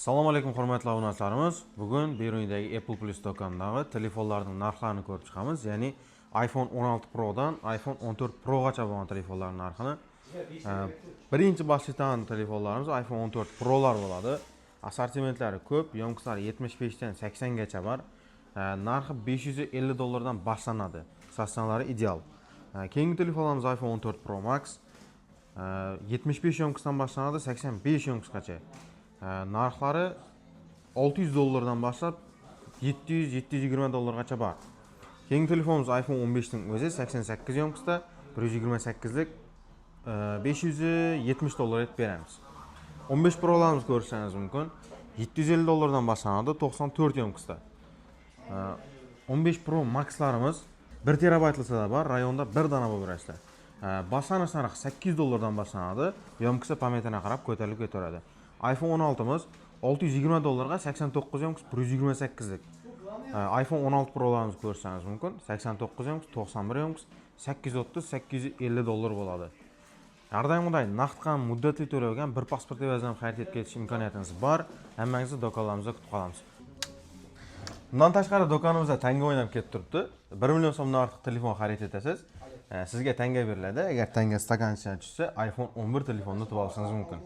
Assalomu alaykum hurmatli obunachilarimiz. Bugun Berunidagi Apple Plus do'konidagi telefonlarning narxlarini ko'rib chiqamiz. Ya'ni iPhone 16 Pro dan iPhone 14 Pro gacha bo'lgan telefonlarning narxini. Birinchi boshlagan telefonlarimiz iPhone 14 Pro'lar bo'ladi. Assortimentlari ko'p, yomkislari 75 dan 80 gacha bor. Narxi $550 dan boshlanadi. Sostavlari ideal. Keyingi telefonlarimiz iPhone 14 Pro Max 75 yomkisdan boshlanadi, 85 yomkisgacha. Narxlari $600 dan boshlab $700-720 gacha bor. Keyingi telefonimiz iPhone 15 ning o'zi 88 yomkisda 128 lik $570 etib beramiz. 15 Pro'larimizni ko'rishingiz mumkin. $750 dan boshlanadi 94 yomkisda. 15 Pro Max'larimiz 1 terabaytlisida bor, rayonda 1 dona bo'lib berasizlar. Boshlanish narxi $800 dan boshlanadi, yomkisi pametana qarab ko'tarilib ketaveradi. iPhone 16'miz $620 ga 89 yomkis 128 lik. iPhone 16 Pro'larimizni ko'rishingiz mumkin. 89 yomkis, 91 yomkis, $830-850 bo'ladi. Har doimgidek naqd muddatli to'lagan bir pasport evazidan xarid etib ketish imkoniyatingiz bor. Hammangizni do'konlarimizda kutib qolamiz. Bundan tashqari do'konimizda tanga o'ynab ketib turibdi. 1 million so'mdan ortiq telefon xarid etasiz. Sizga tanga beriladi. Agar tanga stakan ichidan tushsa, iPhone 11 telefonni yutib olishingiz mumkin.